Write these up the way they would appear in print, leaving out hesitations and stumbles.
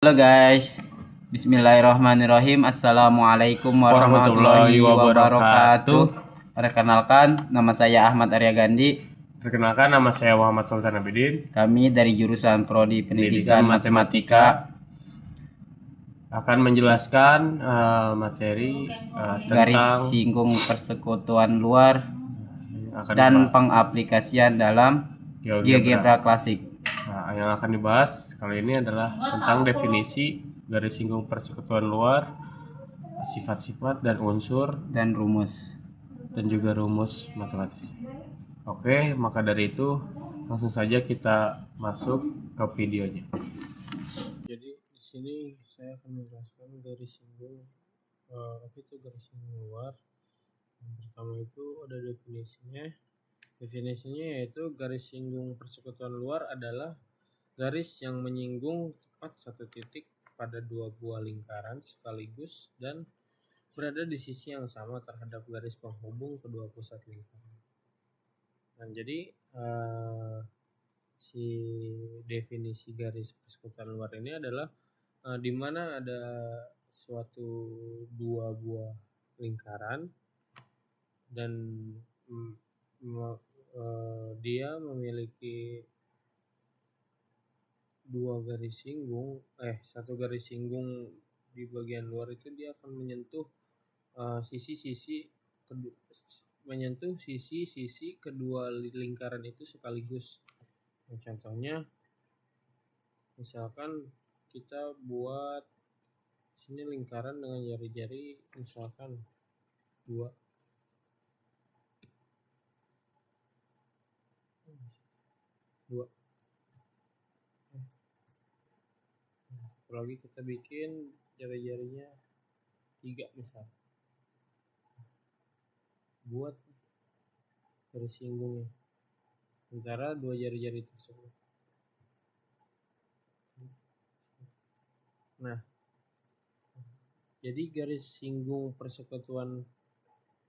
Halo guys, Bismillahirrahmanirrahim. Assalamualaikum warahmatullahi Warahmatullahi wabarakatuh. wabarakatuh. Perkenalkan, nama saya Ahmad Arya Gandhi. Perkenalkan, nama saya Muhammad Sultan Abidin. Kami dari jurusan Prodi Pendidikan Matematika, akan menjelaskan materi garis tentang singgung persekutuan luar akan dan dibahas. pengaplikasian dalam GeoGebra klasik. Nah, yang akan dibahas kali ini adalah tentang definisi garis singgung persekutuan luar, sifat-sifat dan unsur dan rumus. dan juga rumus matematis. Oke, maka dari itu langsung saja kita masuk ke videonya. Jadi di sini saya akan menjelaskan garis singgung. Apa itu garis singgung luar? Yang pertama itu ada definisinya. Definisinya yaitu garis singgung persekutuan luar adalah garis yang menyinggung tepat satu titik pada dua buah lingkaran sekaligus dan berada di sisi yang sama terhadap garis penghubung kedua pusat lingkaran. Nah, jadi si definisi garis persekutuan luar ini adalah di mana ada suatu dua buah lingkaran dan dia memiliki satu garis singgung di bagian luar itu dia akan menyentuh sisi-sisi kedua lingkaran itu sekaligus. Nah, contohnya misalkan kita buat sini lingkaran dengan jari-jari misalkan 2. Setelah lagi kita bikin jari-jarinya 3 misal. Buat garis singgungnya antara dua jari-jari tersebut. Nah, jadi garis singgung persekutuan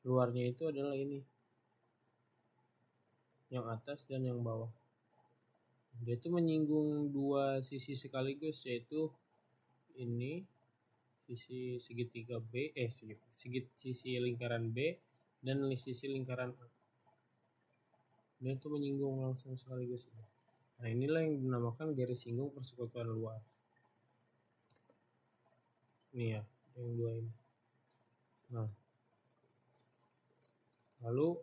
luarnya itu adalah ini, yang atas dan yang bawah. Dia itu menyinggung dua sisi sekaligus, yaitu ini sisi segitiga B, sisi lingkaran B dan sisi lingkaran A. Dia itu menyinggung langsung sekaligus. Nah, inilah yang dinamakan garis singgung persekutuan luar. Ini ya, yang dua ini. Nah, lalu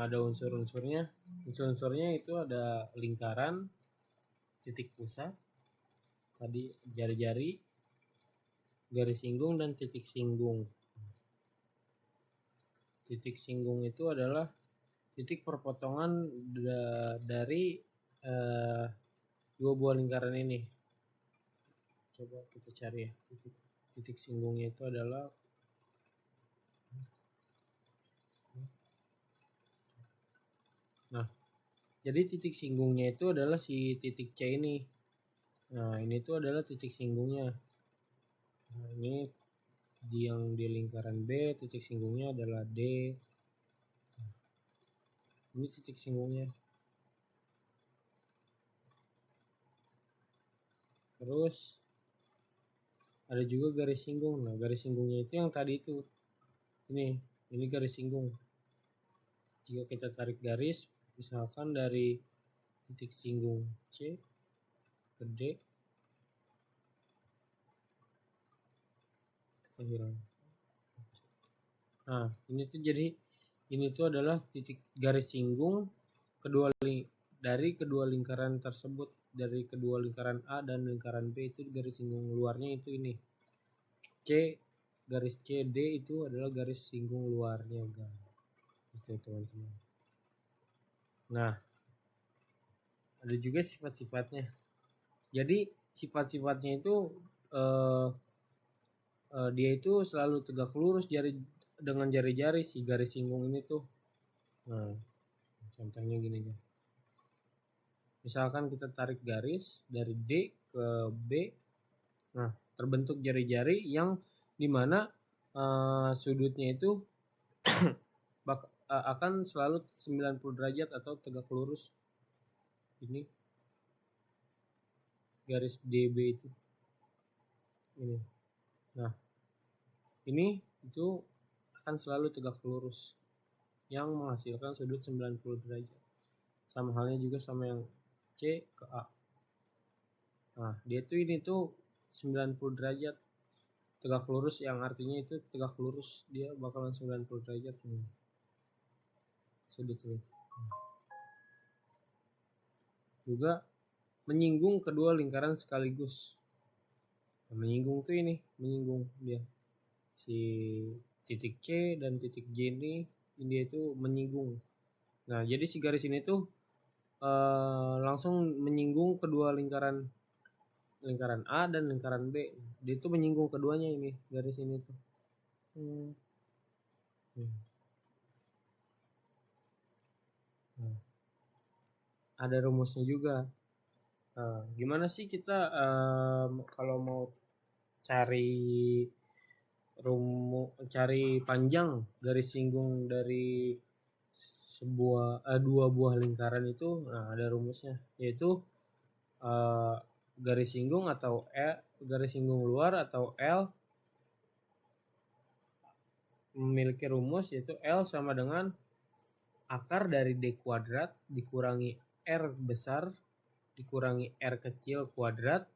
ada unsur-unsurnya. Unsur-unsurnya itu ada lingkaran, titik pusat, tadi jari-jari, garis singgung dan titik singgung. Titik singgung itu adalah titik perpotongan dari dua buah lingkaran ini. Coba kita cari ya, titik singgungnya itu adalah jadi titik singgungnya itu adalah si titik C ini. Nah, ini tuh adalah titik singgungnya. Nah, ini yang di lingkaran B, titik singgungnya adalah D. Ini titik singgungnya. Terus ada juga garis singgung. Nah, garis singgungnya itu yang tadi itu. Ini garis singgung. Jika kita tarik garis, misalkan dari titik singgung C ke D, kita hilang. Nah, ini tuh adalah titik garis singgung dari kedua lingkaran tersebut, dari kedua lingkaran A dan lingkaran B. Itu garis singgung luarnya itu ini. Garis CD itu adalah garis singgung luarnya, guys. Itu teman-teman. Nah, ada juga sifat-sifatnya. Jadi sifat-sifatnya itu dia itu selalu tegak lurus dengan jari-jari si garis singgung ini tuh. Nah, contohnya gini ya. Misalkan kita tarik garis dari D ke B. Nah, terbentuk jari-jari yang dimana sudutnya itu akan selalu 90 derajat atau tegak lurus. Ini garis DB itu ini. Nah, ini itu akan selalu tegak lurus yang menghasilkan sudut 90 derajat. Sama halnya juga sama yang C ke A. Nah, dia tuh ini tuh 90 derajat tegak lurus, yang artinya itu tegak lurus dia bakalan 90 derajat nih. Sudut itu. Juga menyinggung kedua lingkaran sekaligus. Nah, menyinggung tuh ini, menyinggung dia. Si titik C dan titik J ini dia itu menyinggung. Nah, jadi si garis ini tuh langsung menyinggung kedua lingkaran A dan lingkaran B. Dia itu menyinggung keduanya ini, garis ini tuh. Nah, ada rumusnya juga. Nah, gimana sih kita kalau mau cari panjang garis singgung dari dua buah lingkaran itu? Nah, ada rumusnya, yaitu garis singgung atau garis singgung luar atau L memiliki rumus, yaitu L sama dengan akar dari D kuadrat dikurangi R besar dikurangi R kecil kuadrat,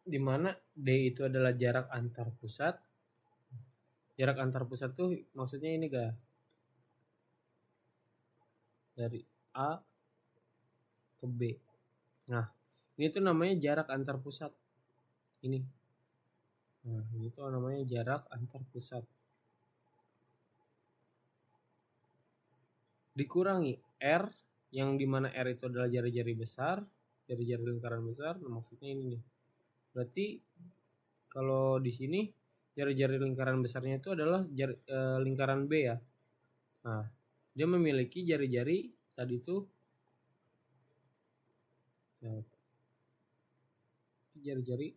di mana D itu adalah jarak antar pusat. Jarak antar pusat tuh maksudnya ini ga, dari A ke B. Nah, ini tuh namanya jarak antar pusat ini. Nah, ini tuh namanya jarak antar pusat dikurangi R, yang dimana R itu adalah jari-jari besar, jari-jari lingkaran besar. Nah, maksudnya ini nih. Berarti kalau di sini jari-jari lingkaran besarnya itu adalah lingkaran B ya. Nah, dia memiliki jari-jari tadi itu jari-jari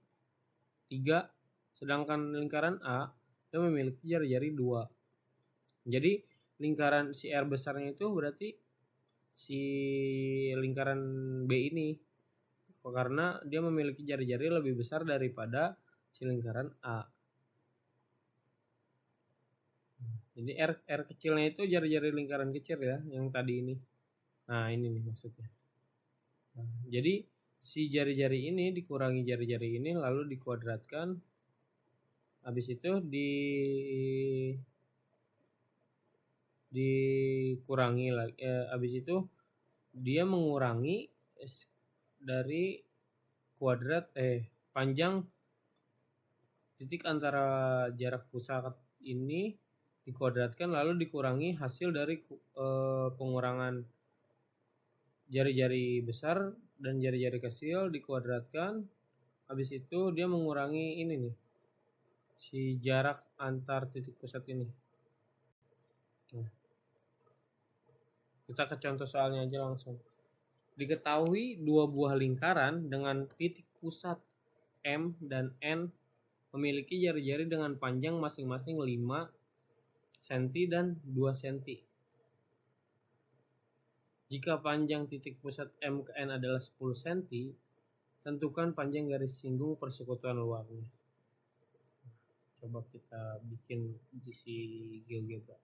3, sedangkan lingkaran A dia memiliki jari-jari 2. Jadi lingkaran si R besarnya itu berarti si lingkaran B ini, karena dia memiliki jari-jari lebih besar daripada si lingkaran A. Jadi R kecilnya itu jari-jari lingkaran kecil ya, yang tadi ini. Nah, ini nih maksudnya. Nah, jadi si jari-jari ini dikurangi jari-jari ini lalu dikuadratkan. Habis itu dikurangi lagi. Habis itu dia mengurangi dari kuadrat panjang titik antara jarak pusat ini dikuadratkan lalu dikurangi hasil dari pengurangan jari-jari besar dan jari-jari kecil dikuadratkan. Habis itu dia mengurangi ini nih, si jarak antar titik pusat ini. Nah, kita ke contoh soalnya aja langsung. Diketahui dua buah lingkaran dengan titik pusat M dan N memiliki jari-jari dengan panjang masing-masing 5 cm dan 2 cm. Jika panjang titik pusat M ke N adalah 10 cm, tentukan panjang garis singgung persekutuan luarnya. Coba kita bikin di si GeoGebra.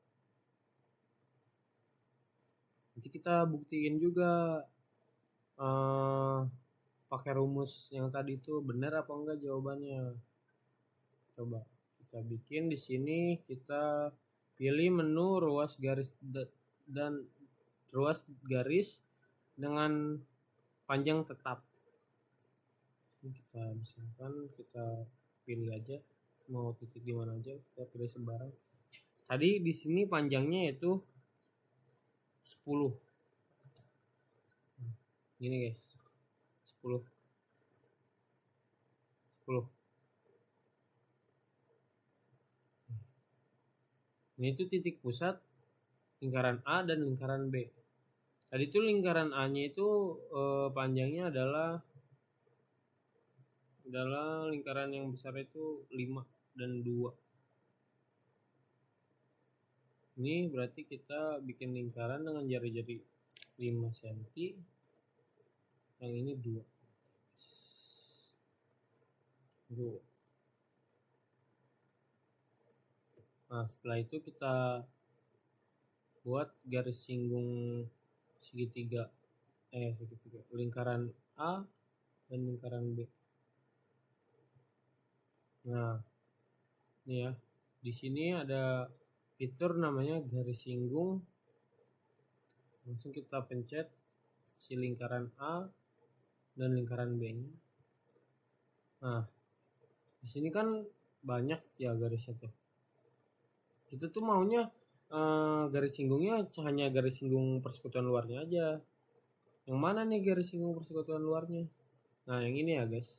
Nanti kita buktiin juga pakai rumus yang tadi itu benar apa enggak jawabannya. Coba kita bikin di sini, kita pilih menu ruas garis dan ruas garis dengan panjang tetap. Kita misalkan kita pilih aja mau titik di mana aja, kita pilih sembarang. Tadi di sini panjangnya yaitu 10. Gini guys, 10. Ini itu titik pusat lingkaran A dan lingkaran B. Tadi itu lingkaran A-nya itu panjangnya adalah lingkaran yang besar itu 5 dan 2. Ini berarti kita bikin lingkaran dengan jari-jari 5 cm. Yang ini 2. Tuh. Nah, setelah itu kita buat garis singgung segitiga lingkaran A dan lingkaran B. Nah, ini ya. Di sini ada fitur namanya garis singgung. Langsung kita pencet si lingkaran A dan lingkaran B-nya. Nah, di sini kan banyak ya garisnya tuh. Kita tuh maunya garis singgungnya hanya garis singgung persekutuan luarnya aja. Yang mana nih garis singgung persekutuan luarnya? Nah, yang ini ya guys,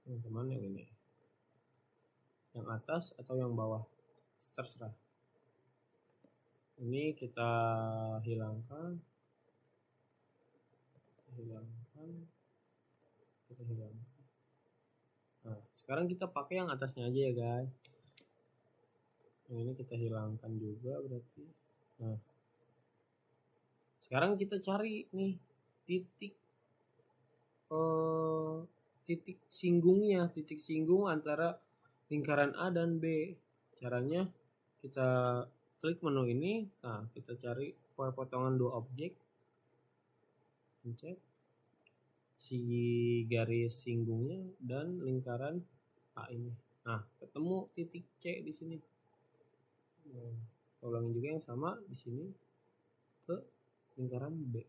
teman-teman, yang ini, yang atas atau yang bawah, terserah. Ini kita hilangkan, kita hilangkan. Nah, sekarang kita pakai yang atasnya aja ya guys. Yang ini kita hilangkan juga berarti. Nah, sekarang kita cari nih titik titik singgung antara lingkaran A dan B. Caranya kita klik menu ini. Nah, kita cari potongan dua objek, pencet si garis singgungnya dan lingkaran A ini. Nah, ketemu titik C di sini. Nah, kita ulangi juga yang sama di sini ke lingkaran B.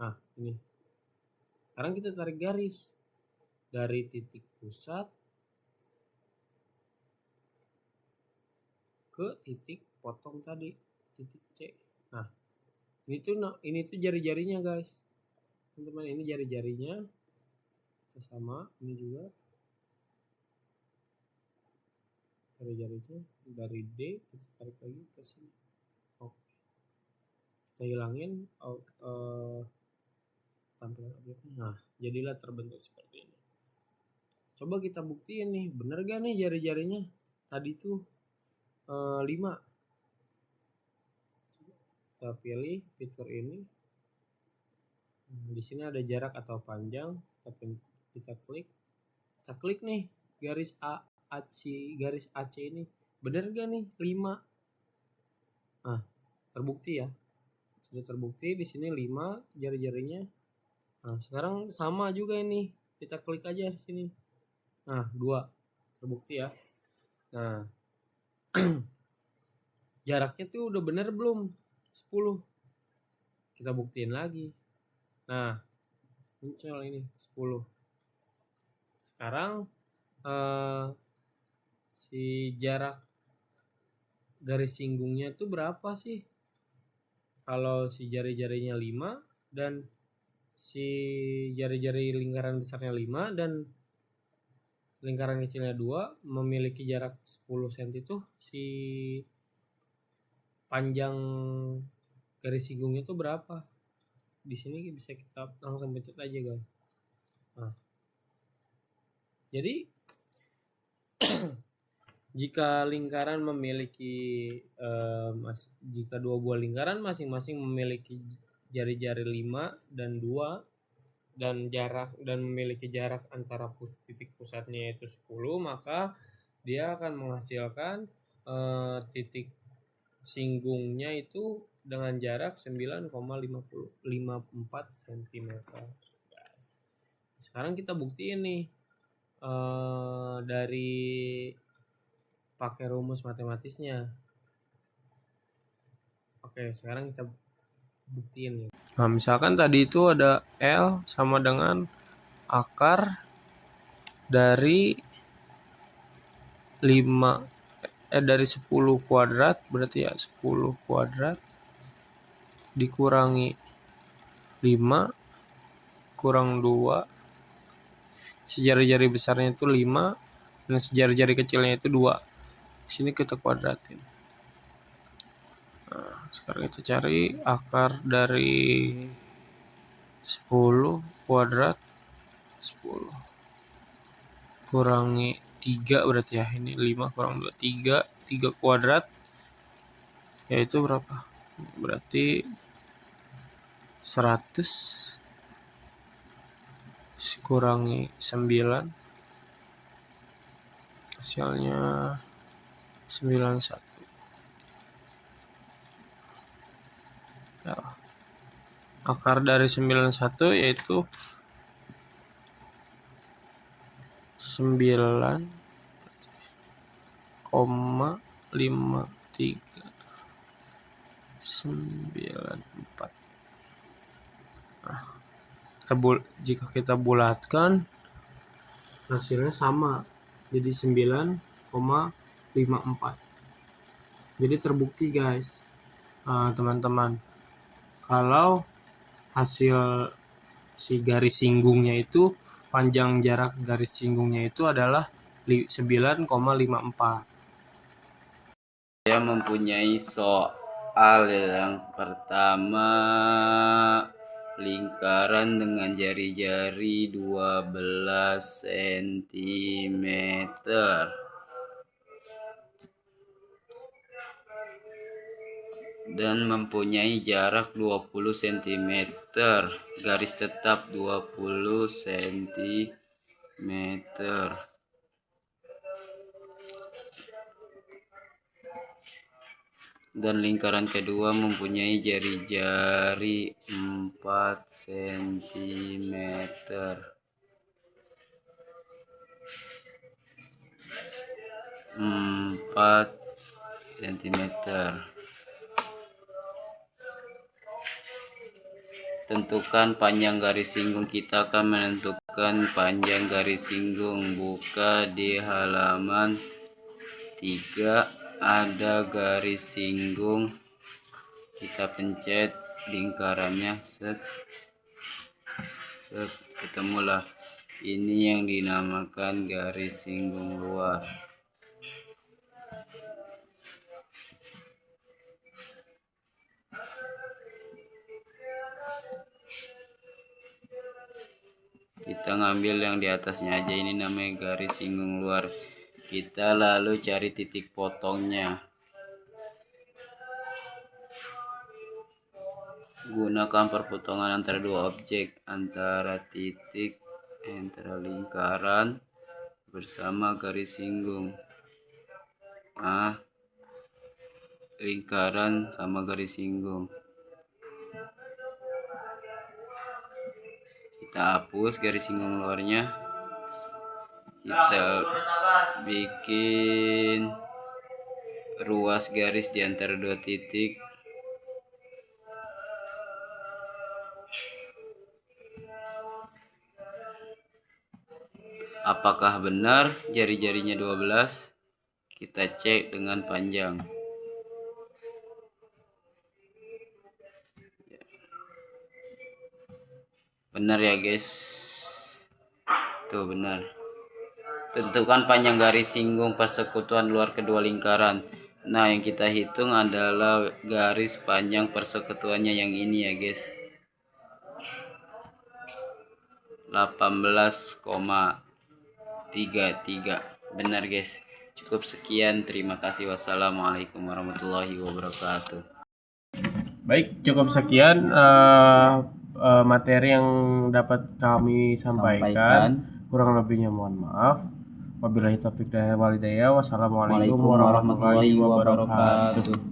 Nah, ini. Sekarang kita tarik garis dari titik pusat ke titik potong tadi, titik C. Nah, ini tuh jari-jarinya guys. Teman-teman, ini jari-jarinya. Sama ini juga jari-jarinya dari D kita tarik lagi ke sini. Oke. Kita hilangin tampilan objeknya. Nah, jadilah terbentuk seperti ini. Coba kita buktiin nih, bener gak nih jari-jarinya tadi tuh 5. Kita pilih fitur ini. Di sini ada jarak atau panjang, kita klik nih garis garis AC ini, bener gak nih 5? Nah, terbukti ya, sudah terbukti di sini 5 jari-jarinya. Nah, sekarang sama juga ini, kita klik aja di sini. Nah, 2 terbukti ya. Nah, jaraknya tuh udah bener belum? 10. Kita buktiin lagi. Nah, muncul ini 10. Sekarang si jarak garis singgungnya tuh berapa sih? Kalau si jari-jarinya 5 dan si jari-jari lingkaran besarnya 5 dan lingkaran kecilnya 2, memiliki jarak 10 cm tuh si panjang garis singgungnya tuh berapa? Di sini bisa kita langsung pencet aja guys. Nah, jadi jika lingkaran memiliki jika dua buah lingkaran masing-masing memiliki jari-jari 5 dan 2 dan memiliki jarak antara titik pusatnya yaitu 10, maka dia akan menghasilkan titik singgungnya itu dengan jarak 9,54 cm. Sekarang kita buktiin nih dari pakai rumus matematisnya. Oke, sekarang kita buktiin. Nah, misalkan tadi itu ada L sama dengan akar dari 10 kuadrat, berarti ya 10 kuadrat dikurangi 5 kurang 2. Sejari-jari besarnya itu 5 dan sejari-jari kecilnya itu 2. Sini kita kuadratin. Nah, sekarang kita cari akar dari 10 kuadrat 10 kurangi 3, berarti ya ini 5 kurang 2 3 kuadrat yaitu berapa? Berarti 100 kurangi 9 hasilnya 91. Ya. Akar dari 91 yaitu 9,5394. Nah, jika kita bulatkan hasilnya sama, jadi 9,54. Jadi terbukti guys, teman-teman, kalau hasil si garis singgungnya itu, panjang jarak garis singgungnya itu adalah 9,54. Saya mempunyai soal yang pertama, lingkaran dengan jari-jari 12 cm dan mempunyai jarak 20 cm, garis tetap 20 cm. Dan lingkaran kedua mempunyai jari-jari 4 cm. Tentukan panjang garis singgung. Kita akan menentukan panjang garis singgung. Buka di halaman 3. Ada garis singgung, kita pencet lingkarannya, set, ketemulah. Ini yang dinamakan garis singgung luar. Kita ngambil yang di atasnya aja, ini namanya garis singgung luar. Kita lalu cari titik potongnya. Gunakan perpotongan antara dua objek, antara titik, antara lingkaran bersama garis singgung. Lingkaran sama garis singgung. Kita hapus garis singgung luarnya. Kita bikin ruas garis di antara dua titik. Apakah benar jari-jarinya 12? Kita cek dengan panjang. Benar ya guys, tuh benar. Tentukan panjang garis singgung persekutuan luar kedua lingkaran. Nah, yang kita hitung adalah garis panjang persekutuannya yang ini ya guys, 18,33. Benar guys. Cukup sekian, terima kasih. Wassalamualaikum warahmatullahi wabarakatuh. Baik, cukup sekian materi yang dapat kami sampaikan. Kurang lebihnya mohon maaf. Wabillahi taufiq wal hidayah. Wassalamualaikum warahmatullahi wabarakatuh.